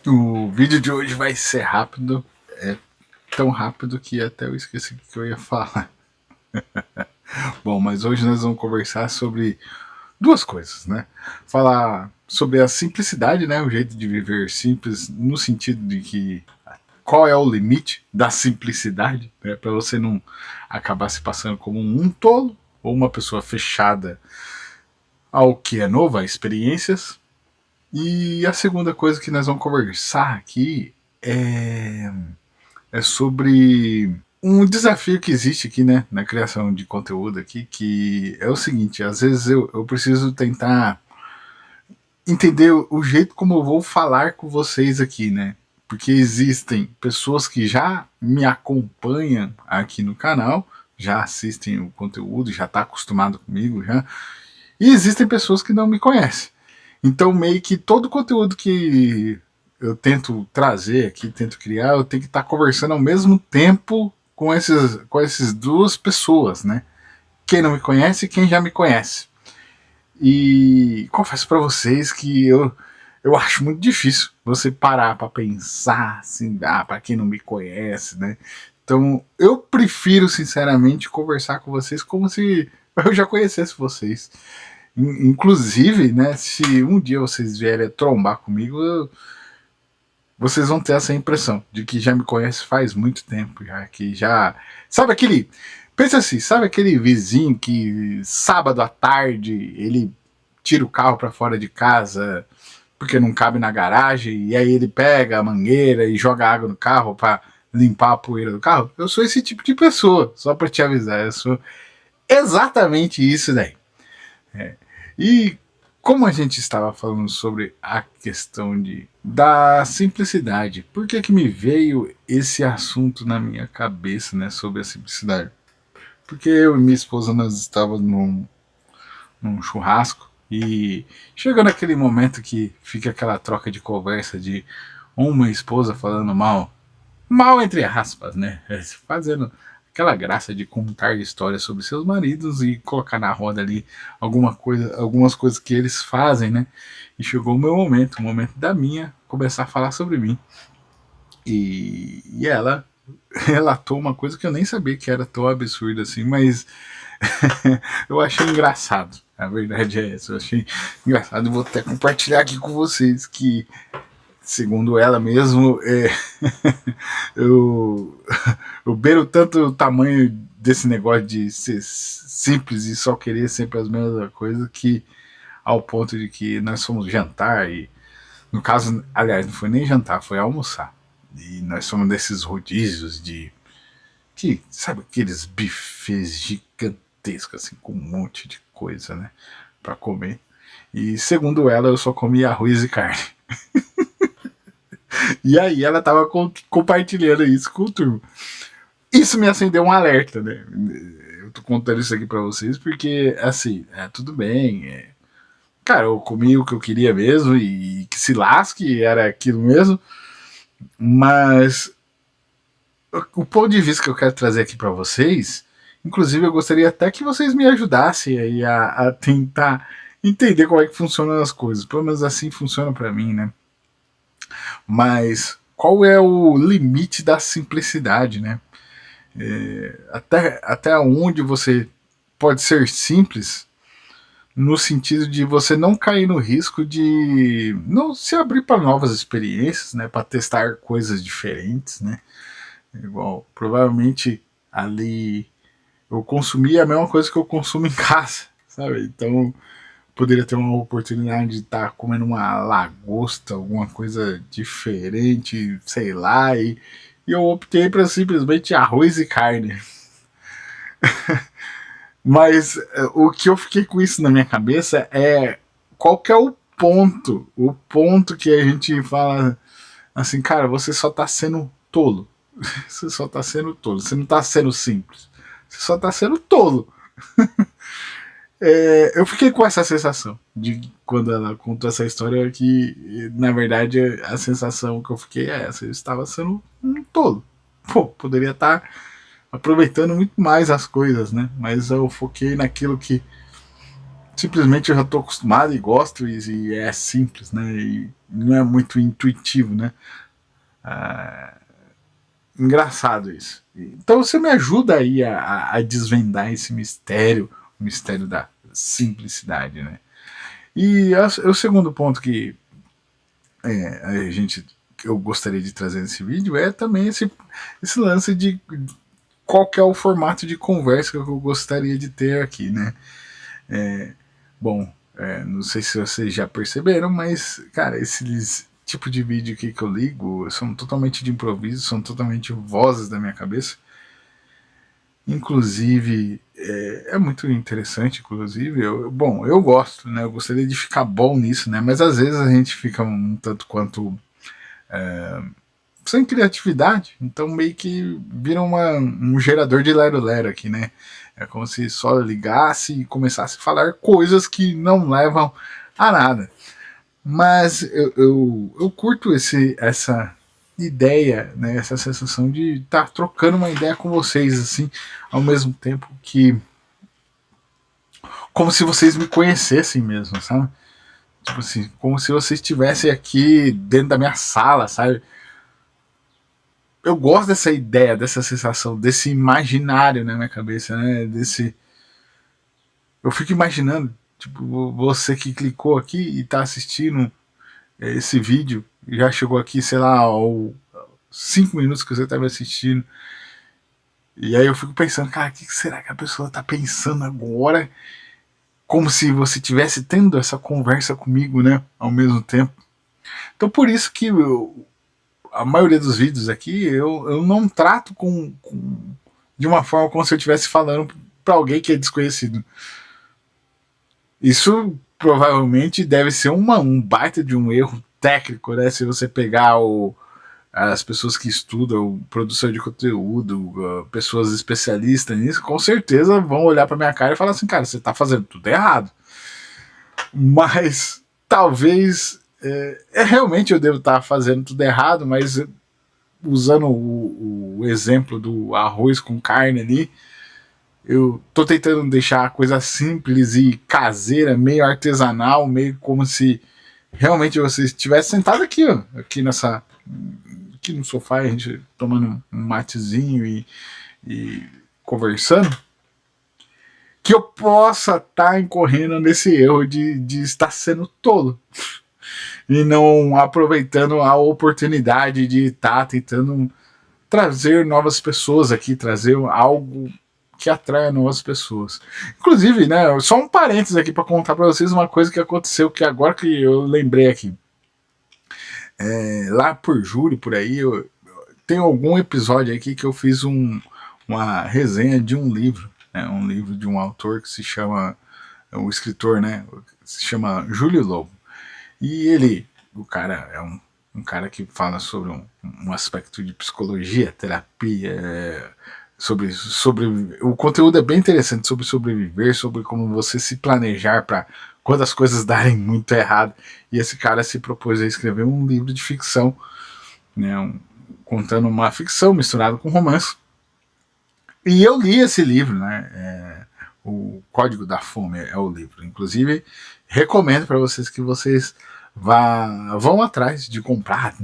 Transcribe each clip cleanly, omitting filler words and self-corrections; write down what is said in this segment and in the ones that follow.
O vídeo de hoje vai ser rápido, é tão rápido que até eu esqueci o que eu ia falar. Bom, mas hoje nós vamos conversar sobre duas coisas, né? Falar sobre a simplicidade, né? O jeito de viver simples, no sentido de que qual é o limite da simplicidade, né? Para você não acabar se passando como um tolo ou uma pessoa fechada ao que é novo, a experiências. E a segunda coisa que nós vamos conversar aqui é sobre um desafio que existe aqui, né, na criação de conteúdo aqui, que é o seguinte: às vezes eu preciso tentar entender o jeito como eu vou falar com vocês aqui, né? Porque existem pessoas que já me acompanham aqui no canal, já assistem o conteúdo, já está acostumado comigo, já. E existem pessoas que não me conhecem. Então, meio que todo o conteúdo que eu tento trazer aqui, tento criar, eu tenho que estar conversando ao mesmo tempo com essas duas pessoas, né? Quem não me conhece e quem já me conhece. E confesso para vocês que eu acho muito difícil você parar para pensar, assim, para quem não me conhece, né? Então, eu prefiro, sinceramente, conversar com vocês como se eu já conhecesse vocês. Inclusive, né, se um dia vocês vierem trombar comigo, vocês vão ter essa impressão de que já me conhece faz muito tempo, já que já. Sabe aquele. Pensa assim, sabe aquele vizinho que sábado à tarde ele tira o carro para fora de casa porque não cabe na garagem e aí ele pega a mangueira e joga água no carro para limpar a poeira do carro? Eu sou esse tipo de pessoa, só para te avisar, eu sou exatamente isso daí. E como a gente estava falando sobre a questão da simplicidade, por que me veio esse assunto na minha cabeça, né, sobre a simplicidade? Porque eu e minha esposa nós estávamos num churrasco e chegou naquele momento que fica aquela troca de conversa de uma esposa falando mal entre aspas, né? Fazendo aquela graça de contar histórias sobre seus maridos e colocar na roda ali algumas coisas que eles fazem, né? E chegou o momento da minha começar a falar sobre mim. E ela relatou uma coisa que eu nem sabia que era tão absurda assim, mas eu achei engraçado. A verdade é essa, eu achei engraçado e vou até compartilhar aqui com vocês que, segundo ela mesmo, eu, eu beiro tanto o tamanho desse negócio de ser simples e só querer sempre as mesmas coisas que ao ponto de que nós fomos jantar e, no caso, aliás, não foi nem jantar, foi almoçar. E nós fomos desses rodízios de que, sabe, aqueles bufês gigantescos, assim, com um monte de coisa, né, pra comer. E segundo ela, eu só comia arroz e carne. E aí ela tava compartilhando isso com o turma. Isso me acendeu um alerta, né? Eu tô contando isso aqui pra vocês porque, assim, tudo bem. Cara, eu comi o que eu queria mesmo e que se lasque, era aquilo mesmo. Mas o ponto de vista que eu quero trazer aqui pra vocês, inclusive eu gostaria até que vocês me ajudassem aí a tentar entender como é que funcionam as coisas. Pelo menos assim funciona pra mim, né? Mas qual é o limite da simplicidade, né? Até onde você pode ser simples no sentido de você não cair no risco de não se abrir para novas experiências, né, para testar coisas diferentes, né? Igual, provavelmente ali eu consumia a mesma coisa que eu consumo em casa, sabe? Então poderia ter uma oportunidade de estar comendo uma lagosta, alguma coisa diferente, sei lá, e eu optei para simplesmente arroz e carne. Mas o que eu fiquei com isso na minha cabeça é qual que é o ponto que a gente fala assim, cara, você só tá sendo tolo. Você só tá sendo tolo, você não tá sendo simples. Você só tá sendo tolo. Eu fiquei com essa sensação de quando ela contou essa história que, na verdade, a sensação que eu fiquei é essa, eu estava sendo um tolo. Pô, poderia estar aproveitando muito mais as coisas, né? Mas eu foquei naquilo que simplesmente eu já estou acostumado e gosto, e é simples, né? E não é muito intuitivo, né? Ah, engraçado isso. Então você me ajuda aí a desvendar esse mistério, o mistério da simplicidade, né? E o segundo ponto a gente que eu gostaria de trazer nesse vídeo é também esse lance de qual que é o formato de conversa que eu gostaria de ter aqui, né? Bom, não sei se vocês já perceberam, mas, cara, esses tipo de vídeo aqui que eu ligo são totalmente de improviso, são totalmente vozes da minha cabeça. Inclusive, é muito interessante, inclusive. Bom, eu gosto, né? Eu gostaria de ficar bom nisso, né? Mas às vezes a gente fica um tanto quanto sem criatividade, então meio que vira um gerador de lero-lero aqui, né? É como se só ligasse e começasse a falar coisas que não levam a nada. Mas eu curto essa ideia, né, essa sensação de estar trocando uma ideia com vocês, assim, ao mesmo tempo que. Como se vocês me conhecessem mesmo, sabe? Tipo assim, como se vocês estivessem aqui dentro da minha sala, sabe? Eu gosto dessa ideia, dessa sensação, desse imaginário na minha cabeça, né? Eu fico imaginando, tipo, você que clicou aqui e tá assistindo esse vídeo, já chegou aqui, sei lá, aos 5 minutos que você estava assistindo. E aí eu fico pensando, cara, o que será que a pessoa tá pensando agora? Como se você estivesse tendo essa conversa comigo, né? Ao mesmo tempo. Então por isso que a maioria dos vídeos aqui eu não trato de uma forma como se eu estivesse falando para alguém que é desconhecido. Isso provavelmente deve ser um baita de um erro técnico, né? Se você pegar as pessoas que estudam produção de conteúdo, pessoas especialistas nisso, com certeza vão olhar para minha cara e falar assim, cara, você está fazendo tudo errado. Mas talvez realmente eu devo estar fazendo tudo errado, mas usando o exemplo do arroz com carne ali, eu tô tentando deixar a coisa simples e caseira, meio artesanal, meio como se realmente você estivesse sentado aqui, ó, aqui no sofá, a gente tomando um matezinho e conversando, que eu possa estar incorrendo nesse erro de estar sendo tolo e não aproveitando a oportunidade de estar tentando trazer novas pessoas aqui, trazer algo que atrai novas pessoas. Inclusive, né, só um parênteses aqui para contar para vocês uma coisa que aconteceu que agora que eu lembrei aqui. Lá por julho, por aí, tem algum episódio aqui que eu fiz uma resenha de um livro, né, um livro de um autor que se chama, o escritor, né, se chama Júlio Lobo. E o cara é um cara que fala sobre um aspecto de psicologia, terapia, sobre o conteúdo é bem interessante sobre sobreviver, sobre como você se planejar para quando as coisas darem muito errado. E esse cara se propôs a escrever um livro de ficção, né, contando uma ficção misturada com romance. E eu li esse livro, né? O Código da Fome é o livro. Inclusive, recomendo para vocês que vocês vão atrás de comprar,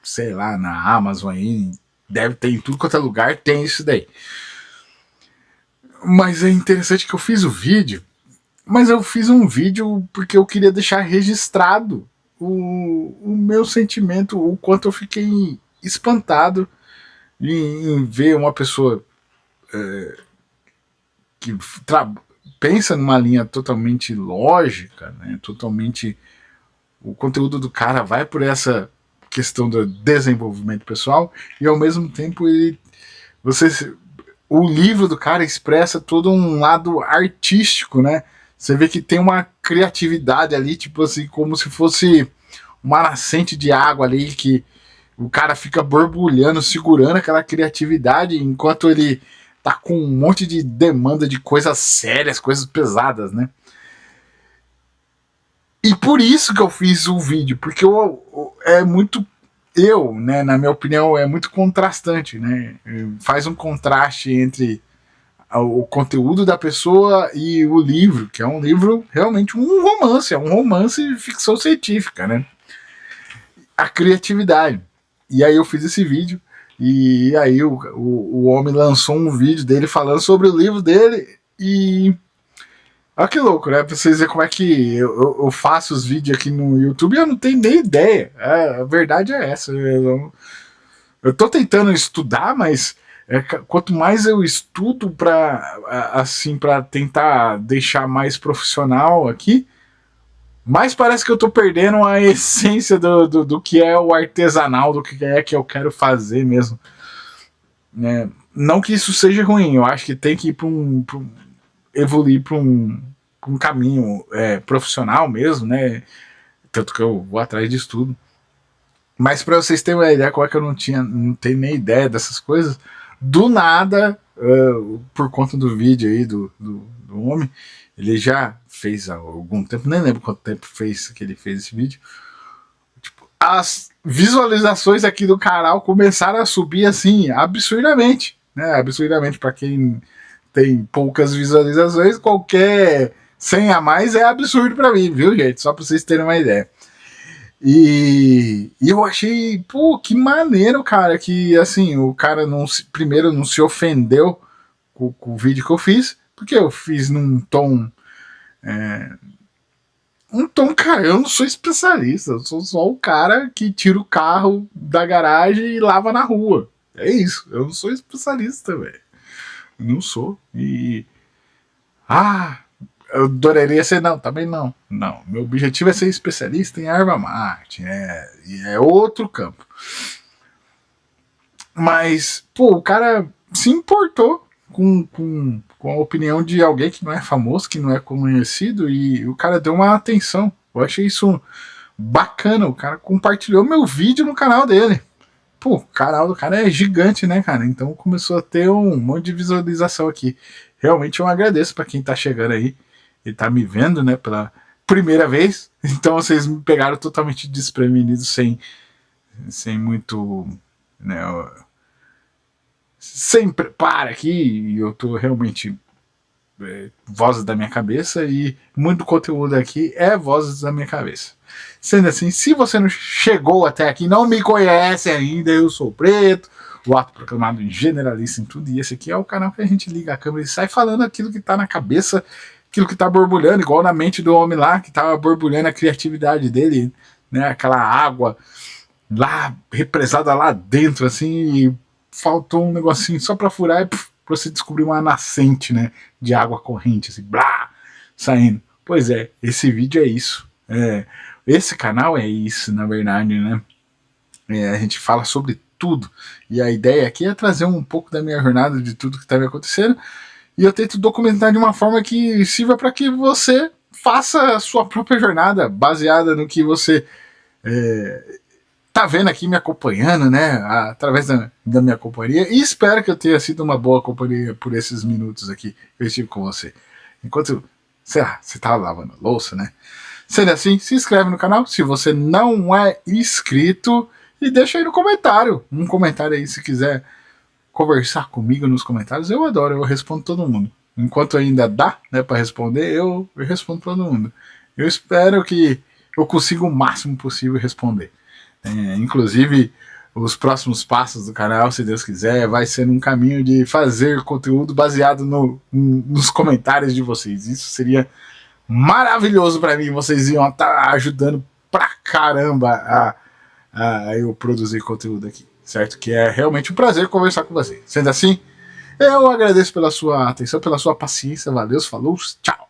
sei lá, na Amazon aí, deve ter em tudo quanto é lugar, tem isso daí. Mas é interessante que eu fiz o vídeo, mas eu fiz um vídeo porque eu queria deixar registrado o meu sentimento, o quanto eu fiquei espantado em ver uma pessoa que pensa numa linha totalmente lógica, né, totalmente. O conteúdo do cara vai por essa questão do desenvolvimento pessoal e ao mesmo tempo você, o livro do cara expressa todo um lado artístico, né? Você vê que tem uma criatividade ali, tipo assim, como se fosse uma nascente de água ali que o cara fica borbulhando, segurando aquela criatividade enquanto ele tá com um monte de demanda de coisas sérias, coisas pesadas, né? E por isso que eu fiz o vídeo, porque é muito. Né, na minha opinião, é muito contrastante, né? Faz um contraste entre o conteúdo da pessoa e o livro, que é um livro realmente um romance, é um romance de ficção científica, né? A criatividade. E aí eu fiz esse vídeo, e aí o homem lançou um vídeo dele falando sobre o livro dele, e olha que louco, né? Pra vocês verem como é que eu faço os vídeos aqui no YouTube e eu não tenho nem ideia. A verdade é essa. Eu tô tentando estudar, mas quanto mais eu estudo para tentar deixar mais profissional aqui, mais parece que eu tô perdendo a essência do que é o artesanal, do que é que eu quero fazer mesmo. Não que isso seja ruim, eu acho que tem que ir evoluir para um caminho profissional mesmo, né? Tanto que eu vou atrás de estudo. Mas para vocês terem uma ideia, como é que eu não tenho nem ideia dessas coisas, do nada, por conta do vídeo aí do homem, ele já fez há algum tempo, nem lembro quanto tempo que ele fez esse vídeo. Tipo, as visualizações aqui do canal começaram a subir assim, absurdamente, né? Absurdamente, para quem tem poucas visualizações, qualquer 100 a mais é absurdo para mim, viu, gente? Só para vocês terem uma ideia. E eu achei, pô, que maneiro, cara, que assim, o cara primeiro não se ofendeu com o vídeo que eu fiz, porque eu fiz num tom. Cara, eu não sou especialista, eu sou só o cara que tira o carro da garagem e lava na rua. É isso, eu não sou especialista, velho. Não sou. Eu adoraria ser, não, também não. Não, meu objetivo é ser especialista em erva mate, é outro campo. Mas, pô, o cara se importou com a opinião de alguém que não é famoso, que não é conhecido, e o cara deu uma atenção. Eu achei isso bacana, o cara compartilhou meu vídeo no canal dele. Pô, o canal do cara é gigante, né, cara? Então começou a ter um monte de visualização aqui. Realmente eu agradeço para quem tá chegando aí e tá me vendo, né, pela primeira vez. Então vocês me pegaram totalmente desprevenidos, sem muito, né, sem preparo aqui. Eu tô realmente vozes da minha cabeça, e muito conteúdo aqui é vozes da minha cabeça. Sendo assim, se você não chegou até aqui, não me conhece ainda, eu sou o Preto, o ato proclamado generalista em tudo, e esse aqui é o canal que a gente liga a câmera e sai falando aquilo que tá na cabeça, aquilo que tá borbulhando, igual na mente do homem lá, que tava borbulhando a criatividade dele, né, aquela água lá, represada lá dentro, assim, e faltou um negocinho só pra furar e pra você descobrir uma nascente, né, de água corrente, assim, blá, saindo. Pois é, esse vídeo é isso. Esse canal é isso, na verdade, né? A gente fala sobre tudo. E a ideia aqui é trazer um pouco da minha jornada, de tudo que está me acontecendo. E eu tento documentar de uma forma que sirva para que você faça a sua própria jornada, baseada no que você tá vendo aqui, me acompanhando, né? Através da minha companhia. E espero que eu tenha sido uma boa companhia por esses minutos aqui que eu estive com você. Enquanto, sei lá, você tá lavando louça, né? Sendo assim, se inscreve no canal se você não é inscrito e deixa aí no comentário. Um comentário aí se quiser conversar comigo nos comentários. Eu adoro, eu respondo todo mundo. Enquanto ainda dá, né, para responder, eu respondo todo mundo. Eu espero que eu consiga o máximo possível responder. Inclusive, os próximos passos do canal, se Deus quiser, vai ser num caminho de fazer conteúdo baseado nos comentários de vocês. Isso seria maravilhoso para mim, vocês iam estar ajudando pra caramba a eu produzir conteúdo aqui, certo? Que é realmente um prazer conversar com vocês. Sendo assim, eu agradeço pela sua atenção, pela sua paciência, valeu, falou, tchau!